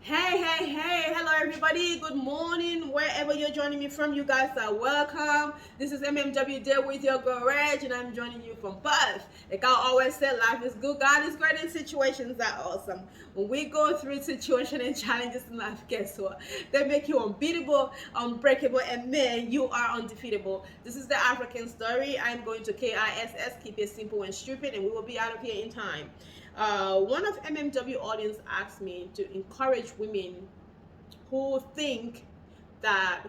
Hey, hello everybody. Good morning. Wherever you're joining me from, you guys are welcome. This is MMW Day with your girl Reg, and I'm joining you from Perth. Like I always say, life is good, God is great, and situations are awesome. When we go through situations and challenges in life, guess what? They make you unbeatable, unbreakable, and then you are undefeatable. This is the African story. I'm going to KISS, keep it simple and stupid, and we will be out of here in time. One of MMW audience asked me to encourage women who thinks that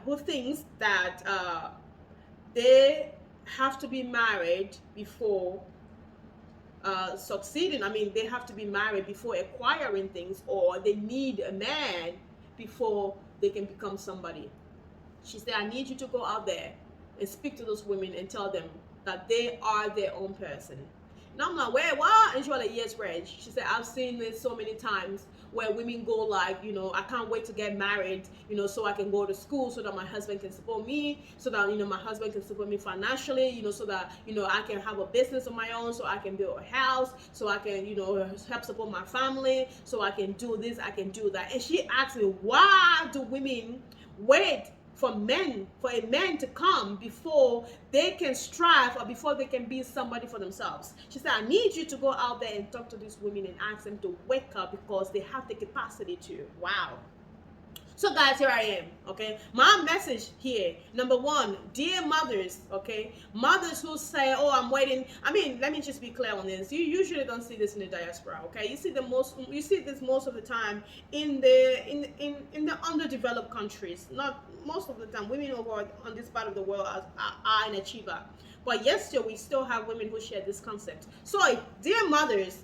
they have to be married before succeeding. I mean, they have to be married before acquiring things, or they need a man before they can become somebody. She said, I need you to go out there and speak to those women and tell them that they are their own person. And I'm like, wait, what? And she was like, yes, Reg. She said, I've seen this so many times where women go like, I can't wait to get married, so I can go to school, so that my husband can support me, so that, my husband can support me financially, so that, I can have a business of my own, so I can build a house, so I can, help support my family, so I can do this, I can do that. And she asked me, why do women wait for a man to come before they can strive or before they can be somebody for themselves? She said, I need you to go out there and talk to these women and ask them to wake up because they have the capacity to. Wow. So guys, here I am, okay? My message here, number one, dear mothers, okay? Mothers who say, oh, I'm waiting. I mean, let me just be clear on this. You usually don't see this in the diaspora, okay? You see this most of the time in the underdeveloped countries. Not most of the time. Women over on this part of the world are an achiever. But yes, still, we still have women who share this concept. So, dear mothers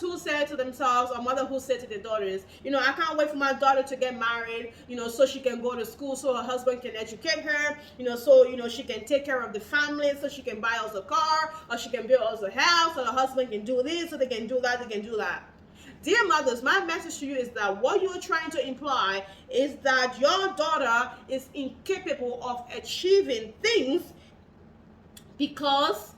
who say to themselves, or mother who say to their daughters, I can't wait for my daughter to get married, so she can go to school, so her husband can educate her, so she can take care of the family, so she can buy us a car, or she can build us a house, so the husband can do this, so they can do that, they can do that. Dear mothers, my message to you is that what you're trying to imply is that your daughter is incapable of achieving things because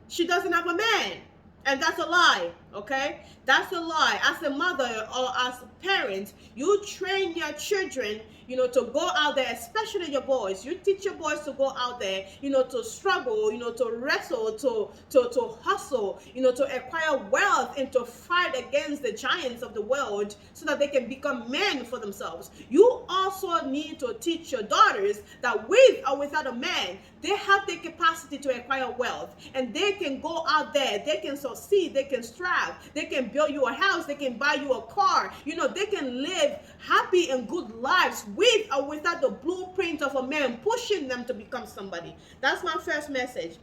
she doesn't have a man. And that's a lie, okay? That's a lie. As a mother or as a parent, you train your children, to go out there, especially your boys. You teach your boys to go out there, to struggle, to wrestle, to hustle, to acquire wealth and to fight against the giants of the world so that they can become men for themselves. You also need to teach your daughters that with or without a man, they have the capacity to acquire wealth and they can go out there, they can succeed, they can strive, they can build you a house, they can buy you a car, they can live happy and good lives with or without the blueprint of a man pushing them to become somebody. That's my first message.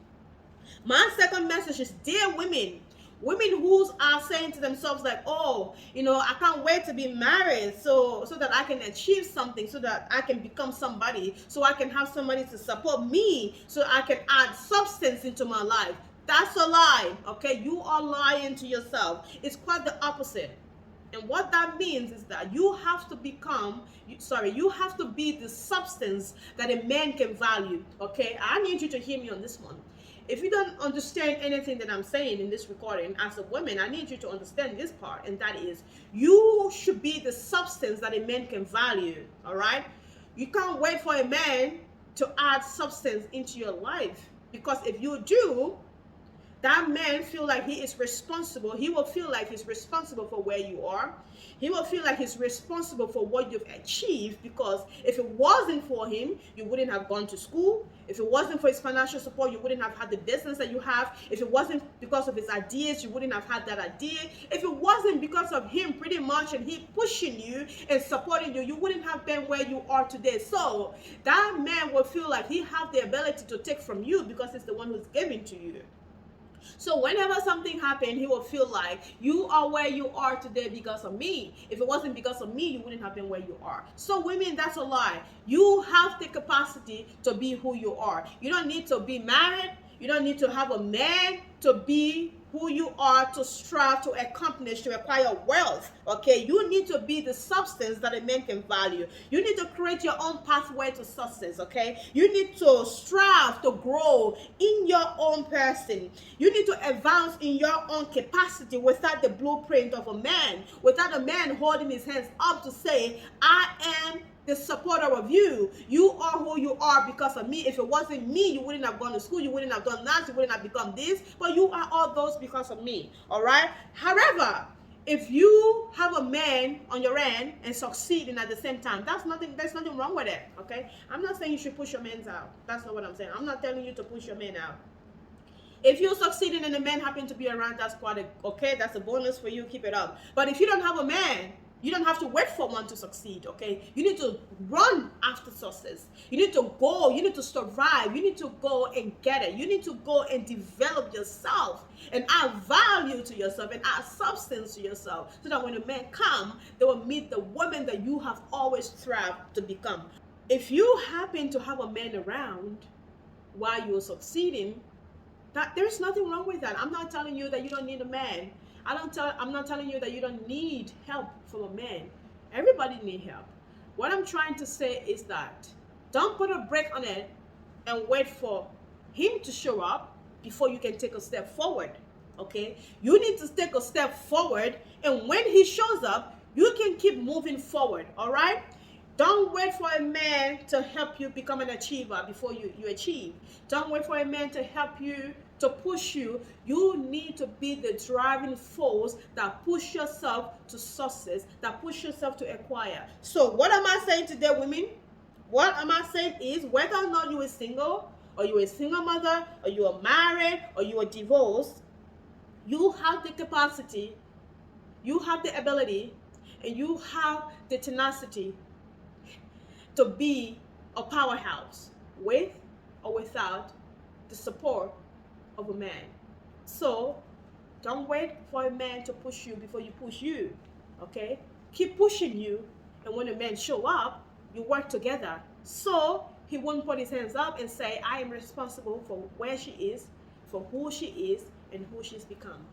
My second message is, dear women who are saying to themselves like, oh, I can't wait to be married so that I can achieve something, so that I can become somebody, so I can have somebody to support me, so I can add substance into my life. That's a lie, okay? You are lying to yourself. It's quite the opposite. And what that means is that you have to be the substance that a man can value, okay? I need you to hear me on this one. If you don't understand anything that I'm saying in this recording, as a woman, I need you to understand this part, and that is, you should be the substance that a man can value, all right? You can't wait for a man to add substance into your life, because if you do, that man feel like he is responsible. He will feel like he's responsible for where you are. He will feel like he's responsible for what you've achieved, because if it wasn't for him, you wouldn't have gone to school. If it wasn't for his financial support, you wouldn't have had the business that you have. If it wasn't because of his ideas, you wouldn't have had that idea. If it wasn't because of him pretty much and he pushing you and supporting you, you wouldn't have been where you are today. So that man will feel like he has the ability to take from you because he's the one who's giving to you. So whenever something happened, he will feel like you are where you are today because of me. If it wasn't because of me, you wouldn't have been where you are. So women, that's a lie. You have the capacity to be who you are. You don't need to be married. You don't need to have a man to be who you are to strive to accomplish, to acquire wealth. Okay, you need to be the substance that a man can value. You need to create your own pathway to success. Okay, you need to strive to grow in your own person. You need to advance in your own capacity without the blueprint of a man, without a man holding his hands up to say, I am the supporter of you. You are who you are because of me. If it wasn't me, you wouldn't have gone to school, you wouldn't have done that, you wouldn't have become this, but you are all those because of me. All right. However, if you have a man on your end and succeeding at the same time, there's nothing wrong with it. Okay, I'm not saying you should push your men out. That's not what I'm saying. I'm not telling you to push your men out. If you're succeeding and the man happen to be around, that's quite okay. That's a bonus for you. Keep it up. But if you don't have a man, you don't have to wait for one to succeed. Okay, you need to run after success. You need to go. You need to survive. You need to go and get it. You need to go and develop yourself and add value to yourself and add substance to yourself, so that when the men come, they will meet the woman that you have always strived to become. If you happen to have a man around while you're succeeding, that there's nothing wrong with that. I'm not telling you that you don't need a man. I'm not telling you that you don't need help from a man. Everybody need help. What I'm trying to say is that don't put a break on it and wait for him to show up before you can take a step forward. Okay? You need to take a step forward, and when he shows up, you can keep moving forward. All right? Don't wait for a man to help you become an achiever before you achieve. Don't wait for a man to help you, to push you. You need to be the driving force that push yourself to success, that push yourself to acquire. So what am I saying today, women? What am I saying is, whether or not you are single, or you are a single mother, or you are married, or you are divorced, you have the capacity, you have the ability, and you have the tenacity to be a powerhouse with or without the support of a man. So don't wait for a man to push you before you push you. Okay? Keep pushing you, and when a man show up, you work together. So he won't put his hands up and say, I am responsible for where she is, for who she is, and who she's become.